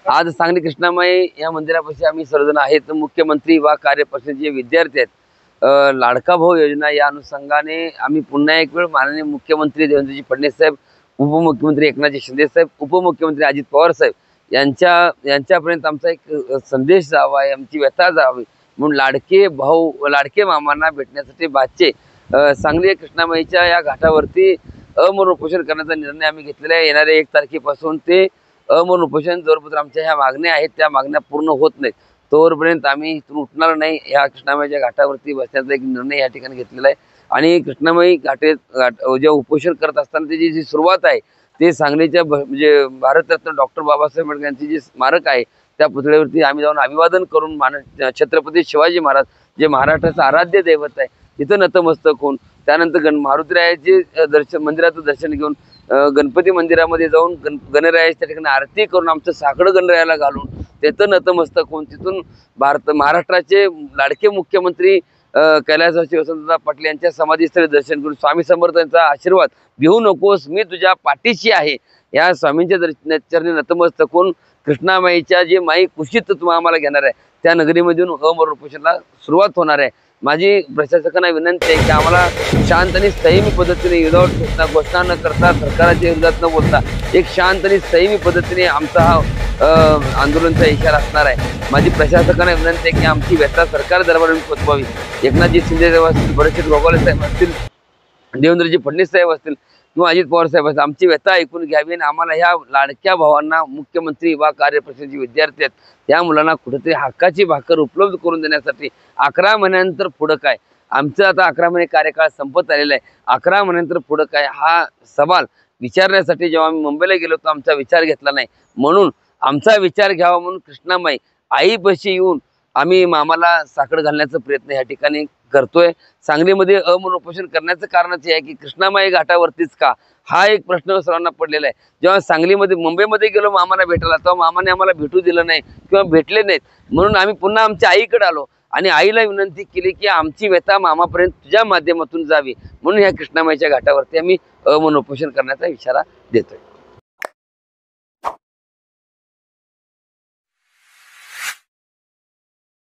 आज सांगली कृष्णामाई या मंदिरापाशी आम्ही सर्वजण आहेत। मुख्यमंत्री व कार्यपरिषदेचे विद्यार्थी आहेत। लाडका भाऊ योजना या अनुषंगाने आम्ही पुन्हा एक वेळ माननीय मुख्यमंत्री देवेंद्रजी फडणवीस साहेब, उपमुख्यमंत्री एकनाथजी शिंदे साहेब, उपमुख्यमंत्री अजित पवार साहेब यांच्यापर्यंत आमचा एक संदेश जावा, आमची व्यथा जावी म्हणून लाडके भाऊ लाडके मामांना भेटण्यासाठी बादचे सांगली कृष्णामाईच्या या घाटावरती अमरण उपोषण करण्याचा निर्णय आम्ही घेतलेला आहे। येणाऱ्या 1 तारखेपासून ते अमरण उपोषण जोरपर्यंत आमच्या ह्या मागण्या आहेत त्या मागण्या पूर्ण होत नाहीत तोवरपर्यंत आम्ही इथून उठणार नाही। ह्या कृष्णामाईच्या घाटावरती बसण्याचा एक निर्णय या ठिकाणी घेतलेला आहे। आणि कृष्णामाई जे उपोषण करत असताना त्याची जी सुरुवात आहे ते सांगलीच्या म्हणजे भारतरत्न डॉक्टर बाबासाहेब आंबेडकर यांची जी स्मारक आहे त्या पुतळ्यावरती आम्ही जाऊन अभिवादन करून छत्रपती शिवाजी महाराज जे महाराष्ट्राचं आराध्य दैवत आहे तिथं नतमस्तक होऊन त्यानंतर मारुतीरायाचे मंदिराचं दर्शन घेऊन गणपती मंदिरामध्ये जाऊन गणरायाच्या त्या ठिकाणी आरती करून आमचं साकडं गणरायाला घालून तिथं नतमस्तक होऊन तिथून महाराष्ट्राचे लाडके मुख्यमंत्री कैलासवासी वसंतदादा पाटील यांच्या समाधीस्थळी दर्शन करून स्वामी समर्थांचा आशीर्वाद घेऊ नकोस मी तुझ्या पाठीशी आहे या स्वामींच्या चरणी नतमस्तक होऊन कृष्णामाईच्या जे माई कुशीत आम्हाला घेणार आहे त्या नगरीमधून अमरण उपोषणाला सुरुवात होणार आहे। माझी प्रशासकांना विनंती आहे की आम्हाला शांत आणि संयमी पद्धतीने विदाऊट घोषणा न करता सरकारच्या विरोधात न बोलता एक शांत आणि संयमी पद्धतीने आमचा हा आंदोलनाचा इशारा असणार आहे। माझी प्रशासकांना विनंती आहे की आमची व्यथा सरकार दरबारात पोचवावी। एकनाथजी शिंदे साहेब असतील, भरतजी गोगावले साहेब असतील, देवेंद्रजी फडणवीस साहेब असतील किंवा अजित पवार साहेब असतील आमची व्यथा ऐकून घ्यावी आणि आम्हाला ह्या लाडक्या भावांना मुख्यमंत्री व कार्यपरिषदेचे विद्यार्थी आहेत त्या मुलांना कुठेतरी हक्काची भाकर उपलब्ध करून देण्यासाठी 11 महिन्यानंतर पुढं काय आमचं आता 11 महिने कार्यकाळ संपत आलेला आहे 11 महिन्यानंतर पुढं काय हा सवाल विचारण्यासाठी जेव्हा आम्ही मुंबईला गेलो तो आमचा विचार घेतला नाही म्हणून आमचा विचार घ्यावा म्हणून कृष्णामाई आईपाशी येऊन आम्ही मामाला साखर घालण्याचा प्रयत्न या ठिकाणी करतोय। सांगलीमध्ये अमरण उपोषण करण्याचं कारणच हे आहे की कृष्णामाई घाटावरतीच का हा एक प्रश्न सर्वांना पडलेला आहे। जेव्हा सांगलीमध्ये मुंबईमध्ये गेलो मामाला भेटायला तेव्हा मामाने आम्हाला भेटू दिलं नाही किंवा भेटले नाहीत म्हणून आम्ही पुन्हा आमच्या आईकडे आलो आणि आईला विनंती केली की आमची व्यथा मामापर्यंत तुझ्या माध्यमातून जावी म्हणून ह्या कृष्णामाईच्या घाटावरती आम्ही अमरण उपोषण करण्याचा इशारा देतोय।